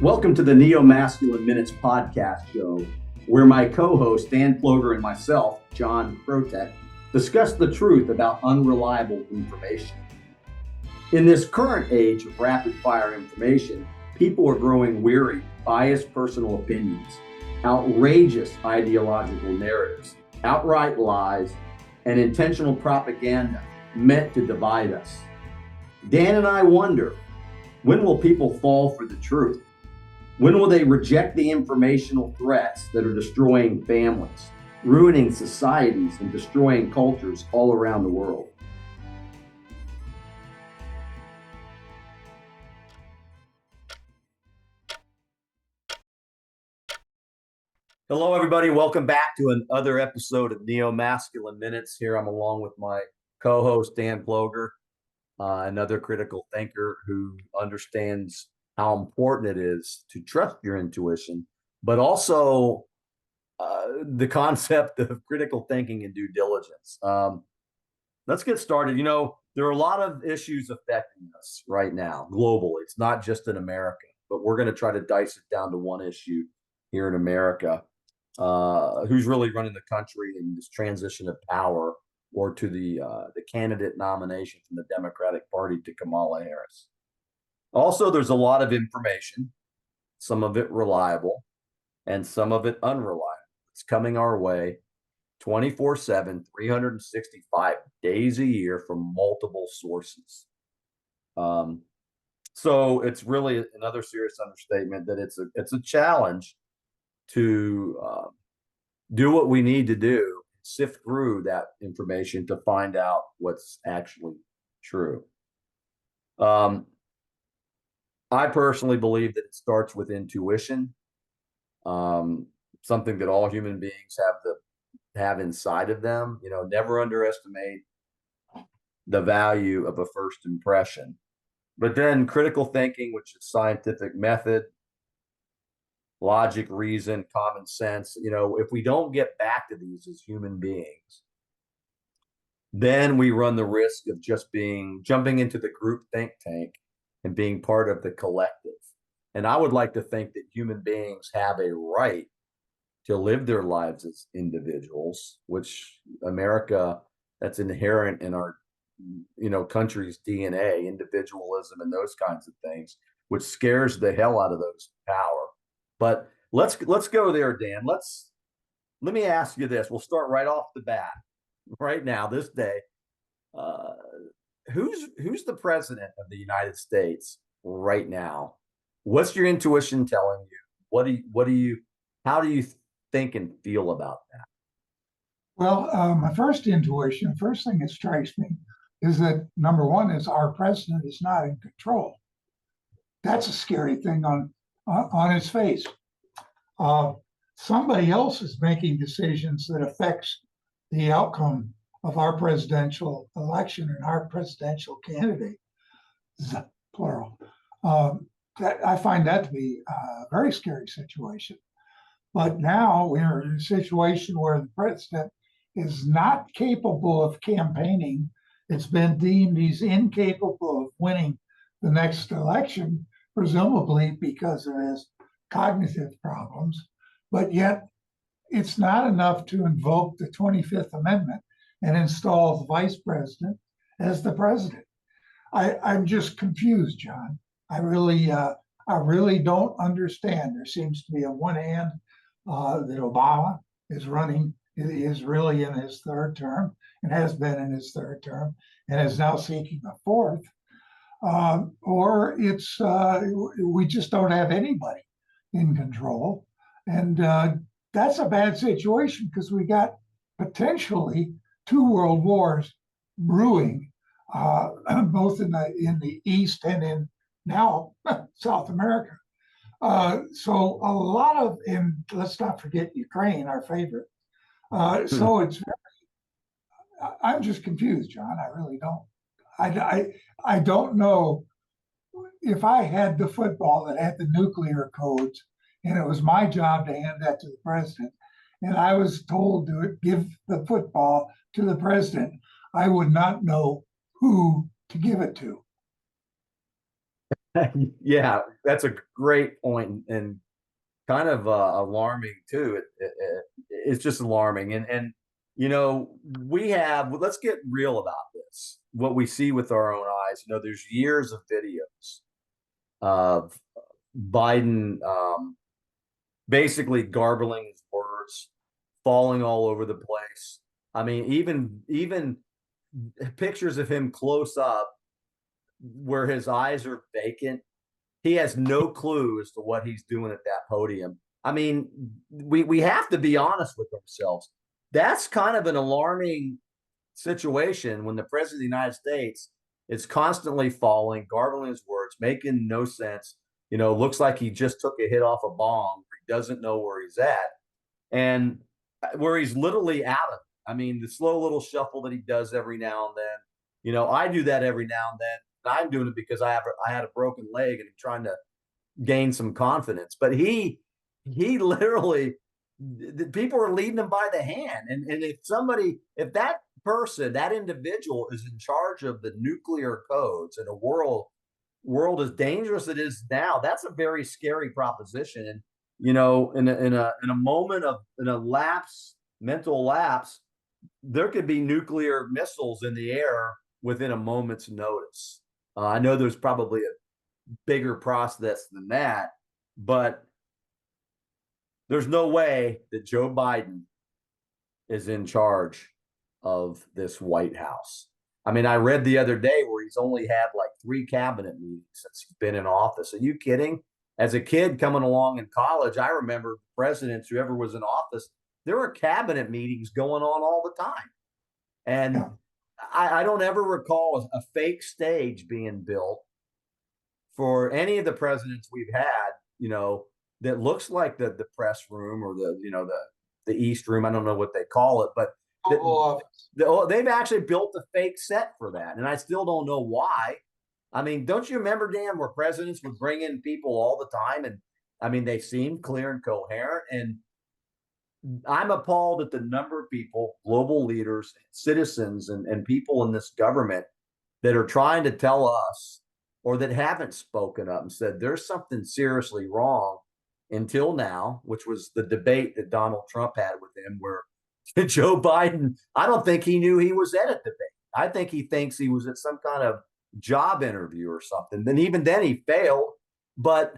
Welcome to the Neo-Masculine Minutes podcast show, where my co-host Dan Ploger and myself, John Protek, discuss the truth about unreliable information. In this current age of rapid-fire information, people are growing weary of biased personal opinions, outrageous ideological narratives, outright lies, and intentional propaganda meant to divide us. Dan and I wonder, when will people fall for the truth? When will they reject the informational threats that are destroying families, ruining societies, and destroying cultures all around the world? Hello, everybody. Welcome back to another episode of Neo-Masculine Minutes. Here I'm along with my co-host, Dan Ploger, another critical thinker who understands how important it is to trust your intuition, but also the concept of critical thinking and due diligence. Let's get started. You know, there are a lot of issues affecting us right now globally. It's not just in America, but we're going to try to dice it down to one issue here in America. Who's really running the country in this transition of power, or to the candidate nomination from the Democratic Party to Kamala Harris. Also, there's a lot of information, some of it reliable and some of it unreliable. It's coming our way 24/7, 365 days a year from multiple sources. So it's really another serious understatement that it's a challenge to do what we need to do, sift through that information to find out what's actually true. I personally believe that it starts with intuition, something that all human beings have inside of them. You know, never underestimate the value of a first impression. But then critical thinking, which is scientific method, logic, reason, common sense. You know, if we don't get back to these as human beings, then we run the risk of just jumping into the group think tank and being part of the collective. And I would like to think that human beings have a right to live their lives as individuals, which America, that's inherent in our, country's DNA, individualism and those kinds of things, which scares the hell out of those in power. But let's go there, Dan. Let me ask you this. We'll start right off the bat, right now, this day. Who's the president of the United States right now? What's your intuition telling you? How do you think and feel about that? Well, my first thing that strikes me is that number one is our president is not in control. That's a scary thing on its face. Somebody else is making decisions that affects the outcome of our presidential election and our presidential candidate, plural. I find that to be a very scary situation. But now we're in a situation where the president is not capable of campaigning. It's been deemed he's incapable of winning the next election, presumably because of his cognitive problems. But yet it's not enough to invoke the 25th Amendment and install the vice president as the president. I'm just confused, John. I really don't understand. There seems to be on one hand that Obama is really in his third term and has been in his third term and is now seeking a fourth, or it's we just don't have anybody in control, and that's a bad situation because we got potentially two world wars brewing, both in the East and in now South America. So a lot of, and let's not forget Ukraine, our favorite. So I'm just confused, John. I really don't. I don't know if I had the football that had the nuclear codes and it was my job to hand that to the president, and I was told to give the football to the president, I would not know who to give it to. Yeah, that's a great point and kind of alarming too. It's just alarming, and you know we have. Let's get real about this. What we see with our own eyes. You know, there's years of videos of Biden basically garbling his words, falling all over the place. I mean, even pictures of him close up where his eyes are vacant. He has no clue as to what he's doing at that podium. I mean, we have to be honest with ourselves. That's kind of an alarming situation when the president of the United States is constantly falling, garbling his words, making no sense. You know, looks like he just took a hit off a bomb. He doesn't know where he's at, and where he's literally out of it. I mean, the slow little shuffle that he does every now and then. You know, I do that every now and then. I'm doing it because I had a broken leg and I'm trying to gain some confidence. But he literally, the people are leading him by the hand. And if that person, that individual is in charge of the nuclear codes in a world as dangerous as it is now, that's a very scary proposition. And you know, in a moment of in a lapse, mental lapse, there could be nuclear missiles in the air within a moment's notice. I know there's probably a bigger process than that, but there's no way that Joe Biden is in charge of this White House. I mean, I read the other day where he's only had like 3 cabinet meetings since he's been in office. Are you kidding? As a kid coming along in college, I remember presidents, whoever was in office, there were cabinet meetings going on all the time. And Yeah. I don't ever recall a fake stage being built for any of the presidents we've had, you know, that looks like the press room or the East room. I don't know what they call it, but they've actually built a fake set for that, and I still don't know why. I mean, don't you remember, Dan, where presidents would bring in people all the time, and I mean, they seemed clear and coherent, and I'm appalled at the number of people, global leaders, citizens, and people in this government that are trying to tell us or that haven't spoken up and said there's something seriously wrong until now, which was the debate that Donald Trump had with him, where Joe Biden, I don't think he knew he was at a debate. I think he thinks he was at some kind of job interview or something. And even then he failed, but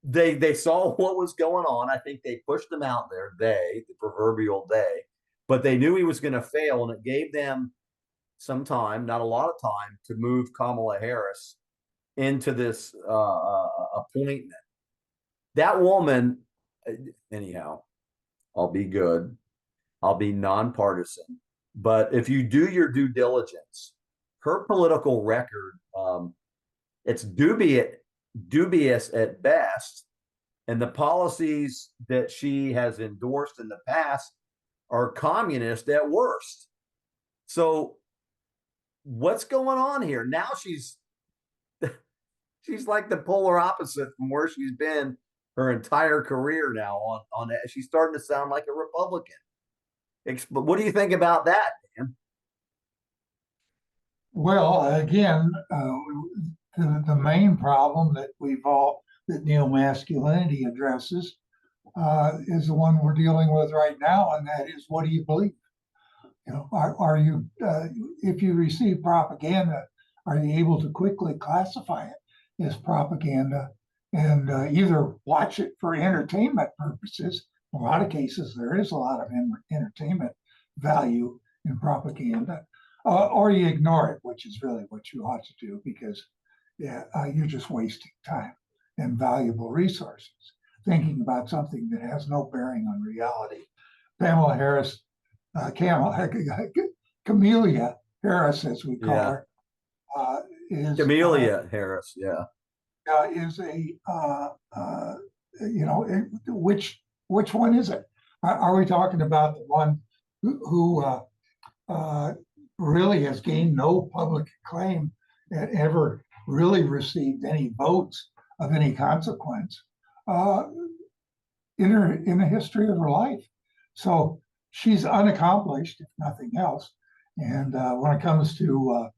they saw what was going on. I think they pushed him out there, the proverbial they, but they knew he was going to fail, and it gave them some time, not a lot of time, to move Kamala Harris into this appointment. That woman, anyhow, I'll be good. I'll be nonpartisan. But if you do your due diligence, her political record, it's dubious at best. And the policies that she has endorsed in the past are communist at worst. So what's going on here? Now she's like the polar opposite from where she's been her entire career now on that. She's starting to sound like a Republican. But what do you think about that, Dan? Well, again, the main problem that that neo-masculinity addresses is the one we're dealing with right now, and that is, what do you believe? You know, are you if you receive propaganda, are you able to quickly classify it as propaganda and either watch it for entertainment purposes? In a lot of cases, there is a lot of entertainment value in propaganda, or you ignore it, which is really what you ought to do, because you're just wasting time and valuable resources thinking about something that has no bearing on reality. Pamela Harris, Camellia Harris, as we call her, is Camellia Harris, yeah. Is which one is it? Are we talking about the one who really has gained no public acclaim and ever really received any votes of any consequence in the history of her life? So she's unaccomplished, if nothing else. And when it comes to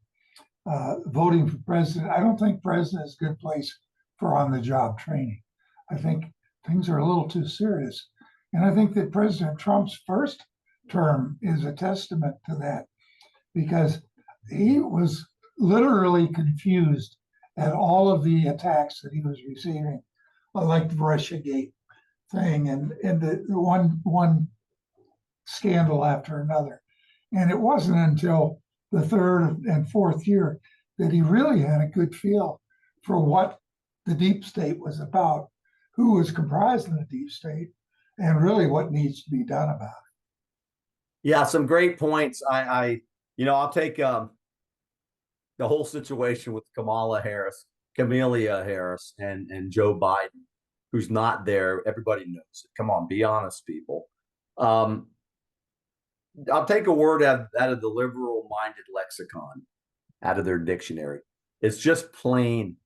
voting for president, I don't think president is a good place for on-the-job training. I think things are a little too serious. And I think that President Trump's first term is a testament to that, because he was literally confused at all of the attacks that he was receiving, like the Russiagate thing and the one scandal after another. And it wasn't until the third and fourth year that he really had a good feel for what the deep state was about, who was comprised in the deep state, and really what needs to be done about it. Yeah, some great points. I'll take the whole situation with Camelia Harris, and Joe Biden, who's not there. Everybody knows it. Come on, be honest, people. I'll take a word out of the liberal-minded lexicon, out of their dictionary. It's just plain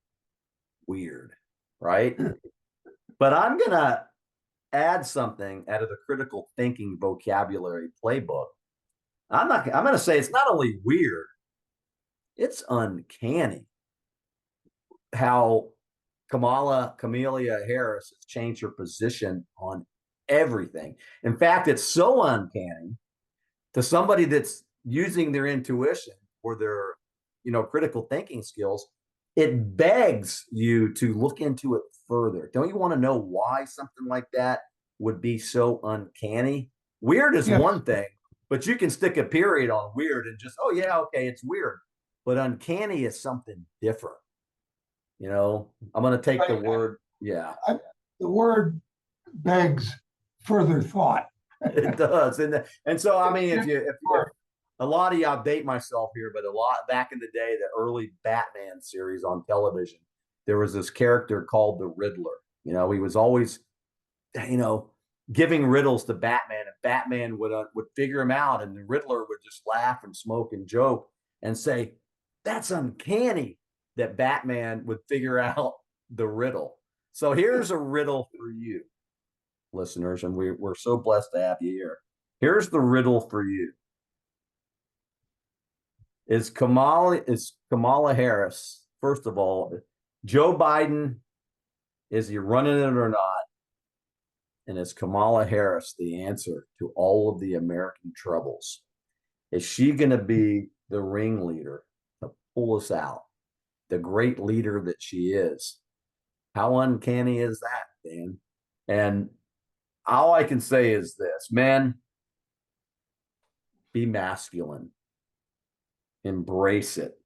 weird, right? But I'm gonna add something out of the critical thinking vocabulary playbook. I'm gonna say it's not only weird, it's uncanny how Camelia Harris has changed her position on everything. In fact, it's so uncanny to somebody that's using their intuition or their, critical thinking skills. It begs you to look into it further. Don't you want to know why something like that would be so uncanny? Weird is Yes. one thing, but you can stick a period on weird and just, oh yeah, okay, it's weird. But uncanny is something different. I'm going to take the word. Yeah, The word begs further thought. it does. And so, I mean, if a lot of y'all date myself here, but a lot back in the day, the early Batman series on television, there was this character called the Riddler. He was always, giving riddles to Batman, and Batman would figure him out, and the Riddler would just laugh and smoke and joke and say, "That's uncanny that Batman would figure out the riddle." So here's a riddle for you, listeners, and we're so blessed to have you here. Here's the riddle for you. Is Kamala Harris, first of all, Joe Biden, is he running it or not? And is Kamala Harris the answer to all of the American troubles? Is she going to be the ringleader to pull us out, the great leader that she is? How uncanny is that, Dan? And all I can say is this: men, be masculine. Embrace it.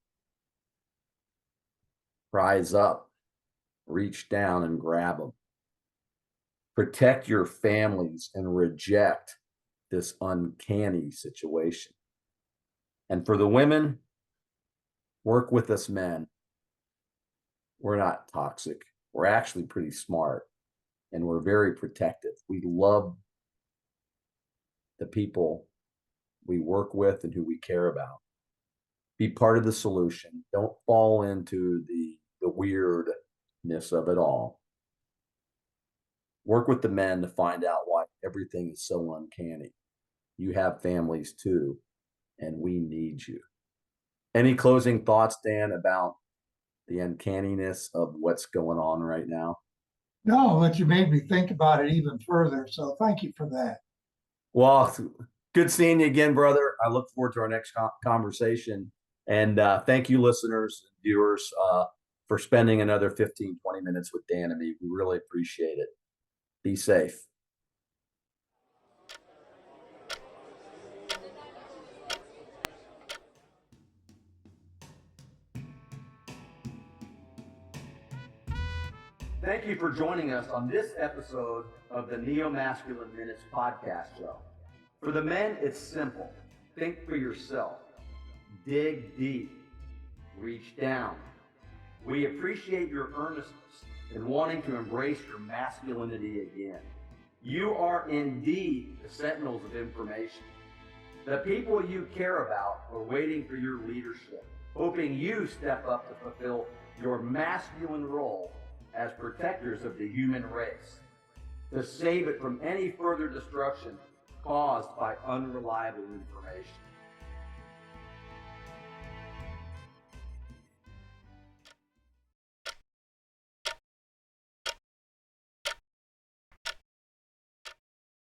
Rise up. Reach down and grab them. Protect your families and reject this uncanny situation. And for the women, work with us men. We're not toxic. We're actually pretty smart, and we're very protective. We love the people we work with and who we care about. Be part of the solution. Don't fall into the weirdness of it all. Work with the men to find out why everything is so uncanny. You have families too, and we need you. Any closing thoughts, Dan, about the uncanniness of what's going on right now? No, but you made me think about it even further. So thank you for that. Well, good seeing you again, brother. I look forward to our next conversation. And thank you, listeners and viewers, for spending another 15, 20 minutes with Dan and me. We really appreciate it. Be safe. Thank you for joining us on this episode of the Neo-Masculine Minutes podcast show. For the men, it's simple. Think for yourself. Dig deep. Reach down. We appreciate your earnestness in wanting to embrace your masculinity again. You are indeed the sentinels of information. The people you care about are waiting for your leadership, hoping you step up to fulfill your masculine role as protectors of the human race, to save it from any further destruction caused by unreliable information.